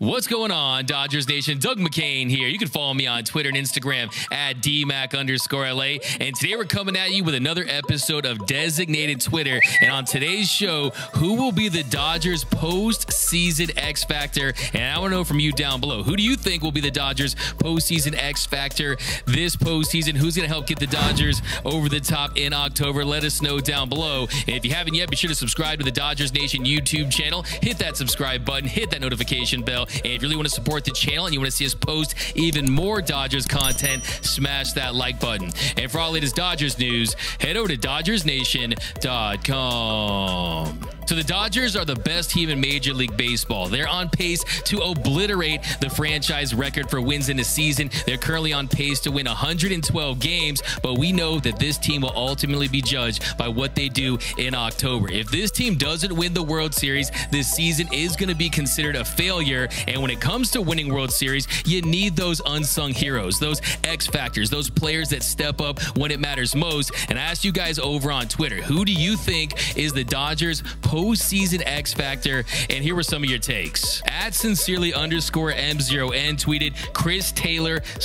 What's going on, Dodgers Nation? Doug McCain here. You can follow me on Twitter and Instagram at DMac_LA. And today we're coming at you with another episode of Designated Twitter. And on today's show, who will be the Dodgers postseason X Factor? And I want to know from you down below, who do you think will be the Dodgers postseason X Factor this postseason? Who's going to help get the Dodgers over the top in October? Let us know down below. And if you haven't yet, be sure to subscribe to the Dodgers Nation YouTube channel. Hit that subscribe button. Hit that notification bell. And if you really want to support the channel and you want to see us post even more Dodgers content, smash that like button. And for all latest Dodgers news, head over to DodgersNation.com. So the Dodgers are the best team in Major League Baseball. They're on pace to obliterate the franchise record for wins in a season. They're currently on pace to win 112 games, but we know that this team will ultimately be judged by what they do in October. If this team doesn't win the World Series, this season is going to be considered a failure. And when it comes to winning World Series, you need those unsung heroes, those X factors, those players that step up when it matters most. And I asked you guys over on Twitter, who do you think is the Dodgers postseason X Factor? And here were some of your takes. At sincerely_M0N tweeted Chris Taylor /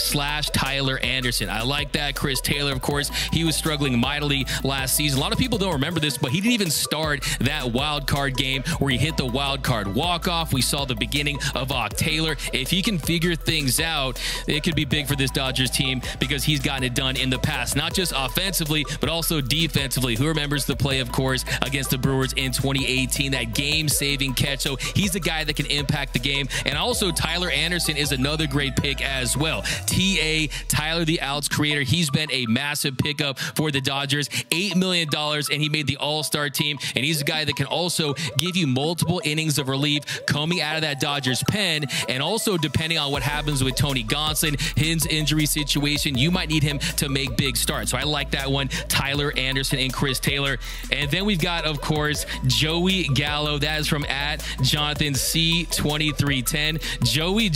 Tyler Anderson. I like that. Chris Taylor, of course, he was struggling mightily last season. A lot of people don't remember this, but he didn't even start that wild card game where he hit the wild card walk-off. We saw the beginning of Taylor. If he can figure things out, it could be big for this Dodgers team because he's gotten it done in the past, not just offensively, but also defensively. Who remembers the play, of course, against the Brewers in 2018, that game-saving catch? So he's a guy that can impact the game. And also Tyler Anderson is another great pick as well. Tyler the Outs creator. He's been a massive pickup for the Dodgers. $8 million, and he made the All-Star team. And he's a guy that can also give you multiple innings of relief coming out of that Dodgers pen. And also, depending on what happens with Tony Gonsolin, his injury situation, you might need him to make big starts. So I like that one, Tyler Anderson and Chris Taylor. And then we've got, of course, Joey Gallo. That is from at Jonathan C2310. Joey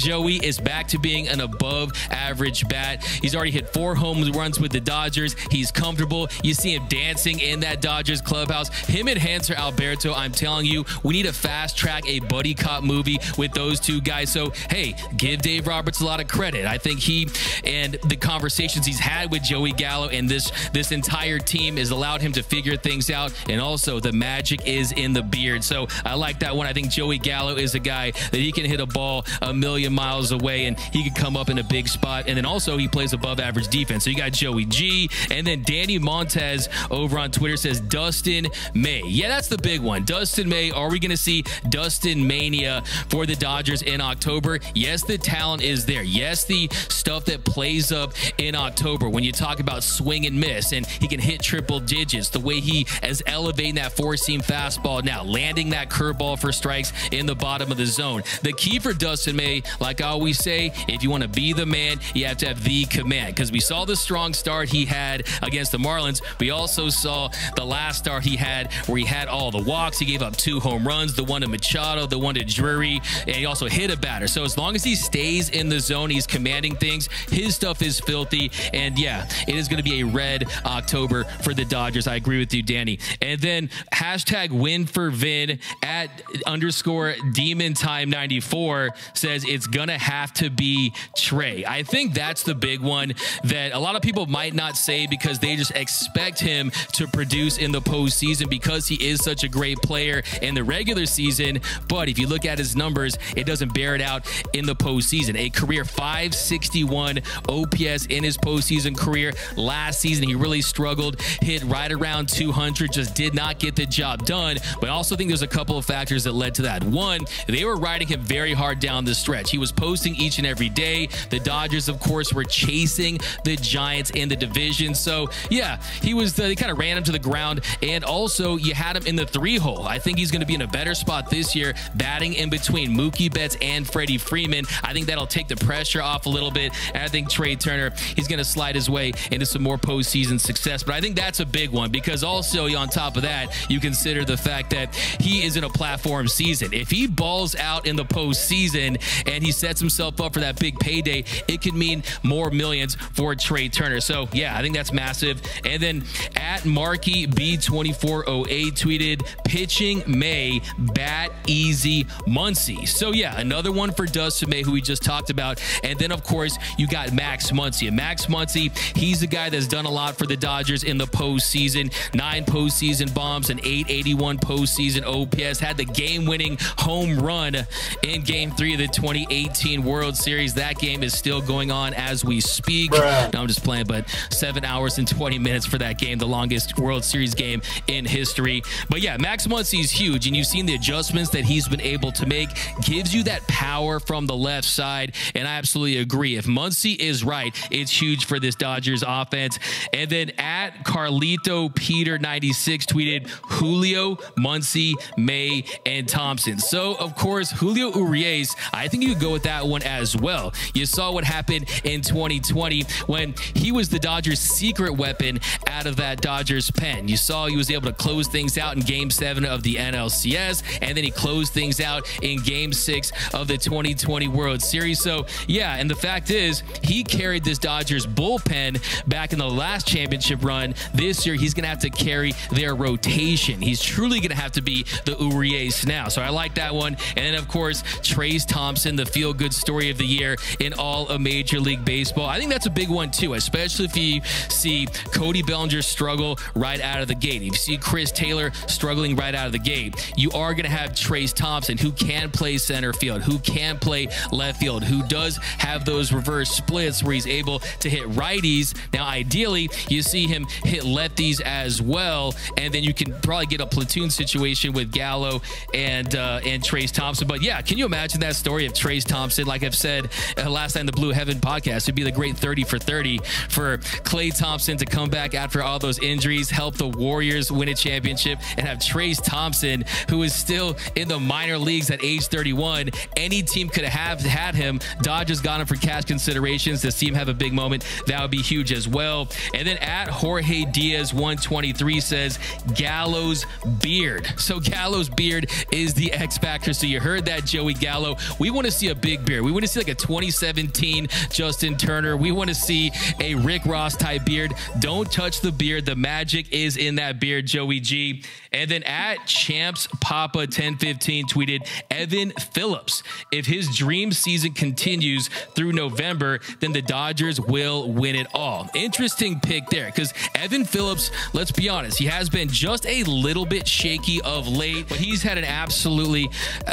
is back to being an above average bat. He's already hit 4 home runs with the Dodgers. He's comfortable. You see him dancing in that Dodgers clubhouse. Him and Hanser Alberto, I'm telling you, we need to fast track a buddy cop movie with those two guys. So, hey, give Dave Roberts a lot of credit. I think he and the conversations he's had with Joey Gallo and this entire team has allowed him to figure things out. And also, the magic is in the beard. So I like that one. I think Joey Gallo is a guy that he can hit a ball a million miles away and he can come up in a big spot. And then also he plays above average defense. So you got Joey G. And then Danny Montez over on Twitter says Dustin May. Yeah, that's the big one. Dustin May. Are we going to see Dustin Mania for the Dodgers in October? Yes, the talent is there. Yes, the stuff that plays up in October when you talk about swing and miss, and he can hit triple digits, the way he is elevating that four-seam fastball now, landing that curveball for strikes in the bottom of the zone. The key for Dustin May, like I always say, if you want to be the man, you have to have the command, because we saw the strong start he had against the Marlins. We also saw the last start he had where he had all the walks. He gave up 2 home runs, the one to Machado, the one to Drury, and he also hit a batter. So as long as he stays in the zone, he's commanding things. His stuff is filthy. And yeah, it is going to be a red October for the Dodgers. I agree with you, Danny. And then hashtag win for Vin at _DemonTime94 says it's going to have to be Trey. I think that's the big one that a lot of people might not say because they just expect him to produce in the postseason because he is such a great player in the regular season. But if you look at his numbers, it doesn't bear it out in the postseason. A career 561 OPS in his postseason career. Last season, he really struggled, hit right around 200, just did not get the job done. But I also think there's a couple of factors that led to that. One, they were riding him very hard down the stretch. He was posting each and every day. The Dodgers, of course, were chasing the Giants in the division. So, yeah, they kind of ran him to the ground. And also, you had him in the 3-hole. I think he's going to be in a better spot this year, batting in between Mookie Betts and Freddie Freeman. I think that'll take the pressure off a little bit. And I think Trey Turner, he's going to slide his way into some more postseason success. But I think that's a big one because also on top of that, you consider the fact fact that he is in a platform season. If he balls out in the postseason and he sets himself up for that big payday, it could mean more millions for Trey Turner. So yeah, I think that's massive. And then at Marky B2408 tweeted, pitching May, bat easy Muncy. So yeah, another one for Dustin May, who we just talked about. And then of course you got Max Muncy. And Max Muncy, he's the guy that's done a lot for the Dodgers in the postseason. 9 postseason bombs and 881 postseason OPS. Had the game-winning home run in Game 3 of the 2018 World Series. That game is still going on as we speak. No, I'm just playing, but 7 hours and 20 minutes for that game, the longest World Series game in history. But yeah, Max Muncy is huge, and you've seen the adjustments that he's been able to make. Gives you that power from the left side, and I absolutely agree. If Muncy is right, it's huge for this Dodgers offense. And then at Carlito Peter 96 tweeted, Julio, Muncy, May, and Thompson. So of course, Julio Urias, I think you could go with that one as well. You saw what happened in 2020 when he was the Dodgers' secret weapon out of that Dodgers pen. You saw he was able to close things out in Game 7 of the NLCS, and then he closed things out in Game 6 of the 2020 World Series. So yeah, and the fact is, he carried this Dodgers bullpen back in the last championship run. This year, he's going to have to carry their rotation. He's truly going to have to be the Urias now. So I like that one. And then, of course, Trayce Thompson, the feel-good story of the year in all of Major League Baseball. I think that's a big one, too, especially if you see Cody Bellinger struggle right out of the gate. If you see Chris Taylor struggling right out of the gate, you are going to have Trayce Thompson, who can play center field, who can play left field, who does have those reverse splits where he's able to hit righties. Now, ideally, you see him hit lefties as well, and then you can probably get a platoon situation with Gallo and Trayce Thompson. But yeah, can you imagine that story of Trayce Thompson? Like I've said last time, the Blue Heaven podcast, it'd be the great 30 for 30 for Klay Thompson to come back after all those injuries, help the Warriors win a championship, and have Trayce Thompson, who is still in the minor leagues at age 31. Any team could have had him. Dodgers got him for cash considerations to see him have a big moment. That would be huge as well. And then at Jorge Diaz 123 says, Gallo's beard. So Gallo's beard is the X factor. So you heard that, Joey Gallo. We want to see a big beard. We want to see like a 2017 Justin Turner. We want to see a Rick Ross type beard. Don't touch the beard. The magic is in that beard, Joey G. And then at Champs Papa 1015 tweeted, Evan Phillips. If his dream season continues through November, then the Dodgers will win it all. Interesting pick there, because Evan Phillips, let's be honest, he has been just a little bit shaky of late, but he's had an absolutely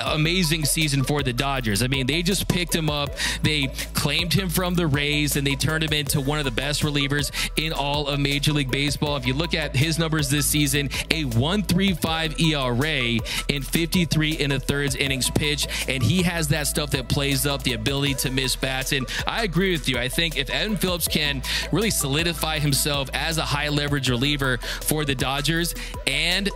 amazing season for the Dodgers. I mean, they just picked him up. They claimed him from the Rays, and they turned him into one of the best relievers in all of Major League Baseball. If you look at his numbers this season, a 1.35 ERA in 53 1/3 innings pitched, and he has that stuff that plays up, the ability to miss bats. And I agree with you. I think if Evan Phillips can really solidify himself as a high leverage reliever for the Dodgers, and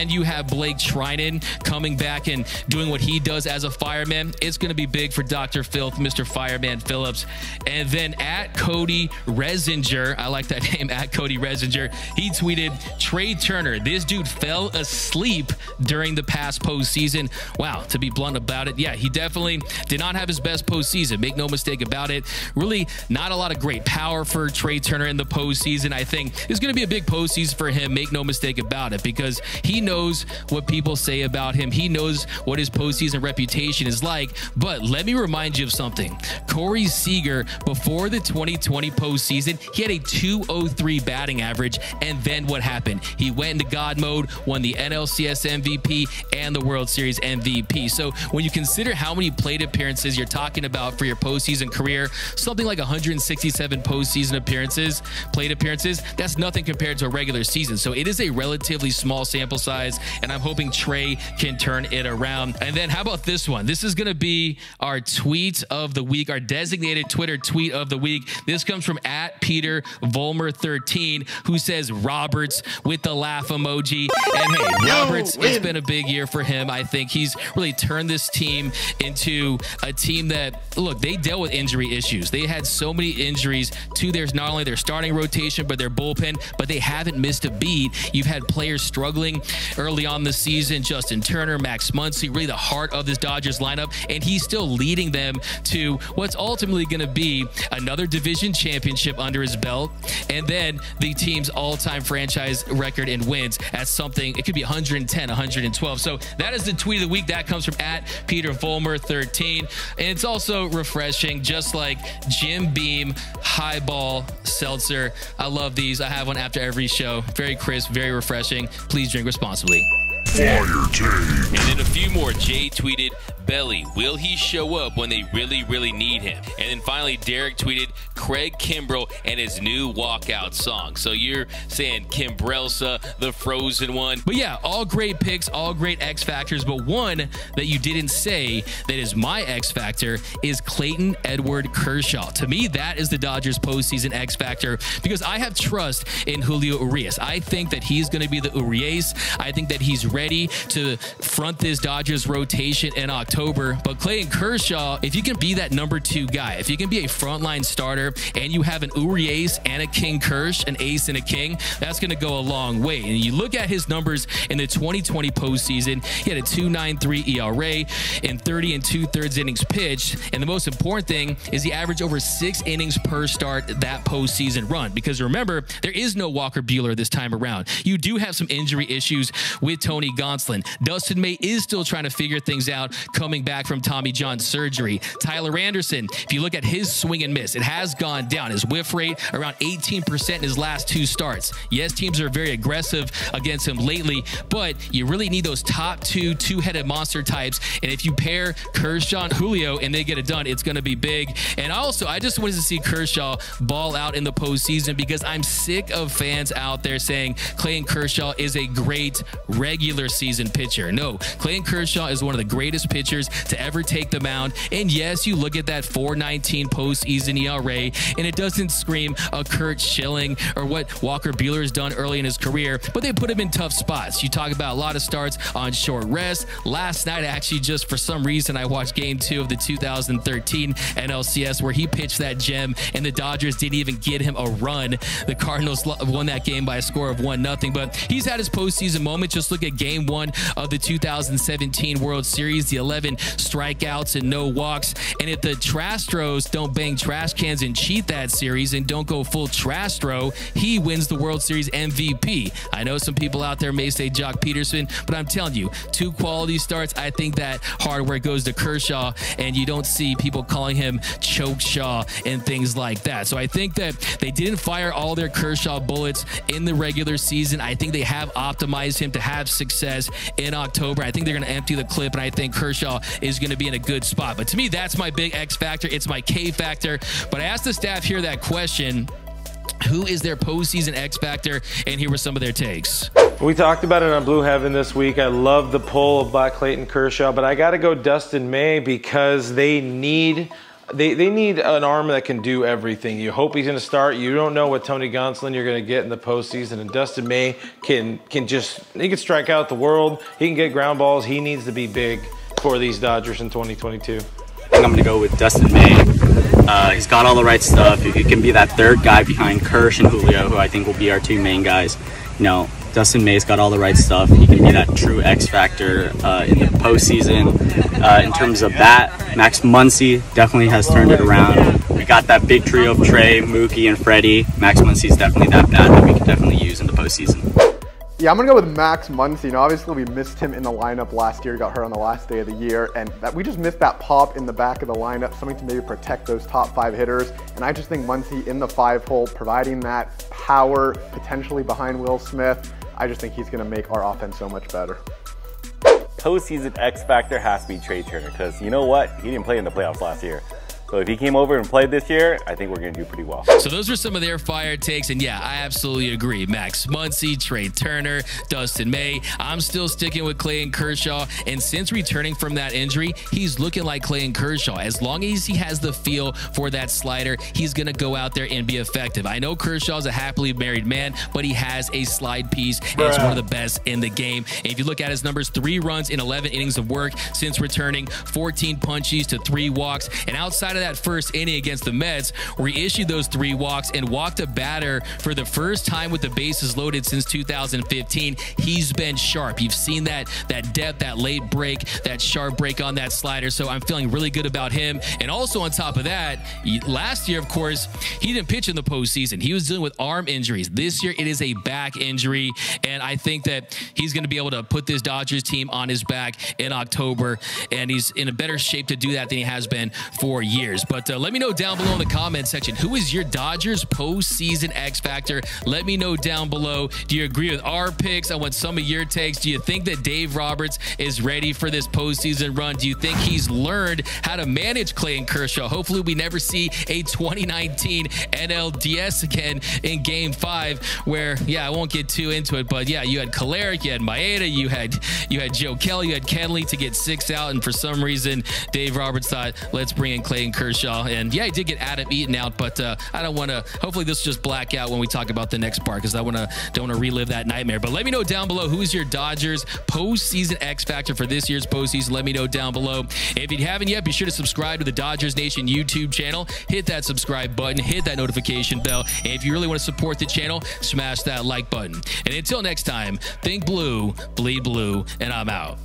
you have Blake Trinan coming back and doing what he does as a fireman, it's going to be big for Dr. Filth, Mr. Fireman Phillips. And then at Cody Resinger, I like that name, at Cody Resinger, he tweeted, Trey Turner, this dude fell asleep during the past postseason. Wow, to be blunt about it, yeah, he definitely did not have his best postseason. Make no mistake about it. Really not a lot of great power for Trey Turner in the postseason. I think it's going to be a big postseason for him, make no mistake about it, because he knows what people say about him. He knows what his postseason reputation is like. But let me remind you of something. Corey Seager, before the 2020 postseason, he had a 203 batting average, and then what happened? He went into God mode, won the NLCS MVP and the World Series MVP. So when you consider how many plate appearances you're talking about for your postseason career, something like 167 postseason appearances, plate appearances, that's nothing compared to a regular season. So it is a relatively small sample size, and I'm hoping Trey can turn it around. And then how about this one? This is going to be our tweet of the week, our designated Twitter tweet of the week. This comes from at Peter Volmer 13, who says Roberts with the laugh emoji. And hey, Roberts, it's been a big year for him. I think he's really turned this team into a team that, look, they dealt with injury issues. They had so many injuries to not only their starting rotation, but their bullpen, but they haven't missed a beat. You've had players struggling early on the season. Justin Turner, Max Muncy, really the heart of this Dodgers lineup, and he's still leading them to what's ultimately going to be another division championship under his belt, and then the team's all-time franchise record in wins at something, it could be 110, 112. So that is the tweet of the week. That comes from @PeterVolmer13, and it's also refreshing, just like Jim Beam Highball Seltzer. I love these. I have one after every show. Very crisp, very refreshing. Please drink responsibly. Fire team. And then a few more. Jay tweeted, Belly, will he show up when they really need him? And then finally, Derek tweeted, Craig Kimbrell and his new walkout song. So you're saying Kimbrelsa, the Frozen one. But yeah, all great picks, all great X Factors. But one that you didn't say that is my X Factor is Clayton Edward Kershaw. To me, that is the Dodgers postseason X Factor because I have trust in Julio Urias. I think that he's going to be the Urias. I think that he's ready to front this Dodgers rotation in October. But Clayton Kershaw, if you can be that #2 guy, if you can be a frontline starter and you have an Urias and a King Kersh, an ace and a king, that's going to go a long way. And you look at his numbers in the 2020 postseason, he had a 2.93 ERA in 30 2/3 innings pitched. And the most important thing is he averaged over 6 innings per start that postseason run. Because remember, there is no Walker Buehler this time around. You do have some injury issues with Tony Gonsolin. Dustin May is still trying to figure things out coming back from Tommy John surgery. Tyler Anderson, if you look at his swing and miss, it has gone down. His whiff rate around 18% in his last 2 starts. Yes, teams are very aggressive against him lately, but you really need those top two-headed monster types. And if you pair Kershaw and Julio and they get it done, it's going to be big. And also, I just wanted to see Kershaw ball out in the postseason because I'm sick of fans out there saying Clayton Kershaw is a great regular season pitcher. No, Clayton Kershaw is one of the greatest pitchers to ever take the mound. And yes, you look at that 4.19 postseason ERA, and it doesn't scream a Kurt Schilling or what Walker Buehler has done early in his career, but they put him in tough spots. You talk about a lot of starts on short rest. Last night, actually, just for some reason, I watched Game 2 of the 2013 NLCS where he pitched that gem, and the Dodgers didn't even get him a run. The Cardinals won that game by a score of 1-0, but he's had his postseason moment. Just look at Game 1 of the 2017 World Series, the 11 strikeouts and no walks. And if the Trastros don't bang trash cans and cheat that series and don't go full Trastro, he wins the World Series MVP. I know some people out there may say Jock Peterson, but I'm telling you, 2 quality starts. I think that hardware goes to Kershaw, and you don't see people calling him Choke Shaw and things like that. So I think that they didn't fire all their Kershaw bullets in the regular season. I think they have optimized him to have success in October. I think they're going to empty the clip, and I think Kershaw is going to be in a good spot. But to me, that's my big X factor. It's my K factor. But I asked the staff here that question, who is their postseason X factor? And here were some of their takes. We talked about it on Blue Heaven this week. I love the pull about Clayton Kershaw, but I got to go Dustin May because they need an arm that can do everything. You hope he's going to start. You don't know what Tony Gonsolin you're going to get in the postseason, and Dustin May he can strike out the world. He can get ground balls. He needs to be big for these Dodgers in 2022. I think I'm going to go with Dustin May. He's got all the right stuff. He can be that third guy behind Kersh and Julio, who I think will be our 2 main guys. You know, Dustin May's got all the right stuff. He can be that true X factor in the postseason. In terms of that, Max Muncy definitely has turned it around. We got that big trio of Trey, Mookie, and Freddie. Max Muncy's definitely that bat that we can definitely use in the postseason. Yeah, I'm going to go with Max Muncy. You know, obviously we missed him in the lineup last year. He got hurt on the last day of the year, and we just missed that pop in the back of the lineup, something to maybe protect those top 5 hitters. And I just think Muncy in the 5-hole, providing that power, potentially behind Will Smith, I just think he's going to make our offense so much better. Postseason X Factor has to be Trey Turner, because you know what? He didn't play in the playoffs last year. So if he came over and played this year, I think we're going to do pretty well. So those are some of their fire takes. And yeah, I absolutely agree. Max Muncy, Trey Turner, Dustin May. I'm still sticking with Clayton Kershaw. And since returning from that injury, he's looking like Clayton Kershaw. As long as he has the feel for that slider, he's going to go out there and be effective. I know Kershaw's a happily married man, but he has a slide piece. And it's one of the best in the game. And if you look at his numbers, 3 runs in 11 innings of work since returning, 14 punchies to 3 walks. And outside outside of that first inning against the Mets, where he issued those 3 walks and walked a batter for the first time with the bases loaded since 2015, he's been sharp. You've seen that depth, that late break, that sharp break on that slider. So I'm feeling really good about him. And also on top of that, last year, of course, he didn't pitch in the postseason. He was dealing with arm injuries. This year, it is a back injury. And I think that he's going to be able to put this Dodgers team on his back in October. And he's in a better shape to do that than he has been for years. But let me know down below in the comment section, who is your Dodgers postseason X Factor? Let me know down below. Do you agree with our picks? I want some of your takes. Do you think that Dave Roberts is ready for this postseason run? Do you think he's learned how to manage Clayton Kershaw? Hopefully we never see a 2019 NLDS again in Game 5, where, yeah, I won't get too into it, but yeah, you had Kolarek, you had Maeda, you had Joe Kelly, you had Kenley to get 6 out, and for some reason Dave Roberts thought, let's bring in Clayton Kershaw. And yeah, he did get Adam Eaton out, but I don't want to, hopefully this will just black out when we talk about the next part, because I don't want to relive that nightmare. But let me know down below, who is your Dodgers postseason X Factor for this year's postseason? Let me know down below. If you haven't yet, be sure to subscribe to the Dodgers Nation YouTube channel. Hit that subscribe button, hit that notification bell, and if you really want to support the channel, smash that like button. And until next time, think blue, bleed blue, and I'm out.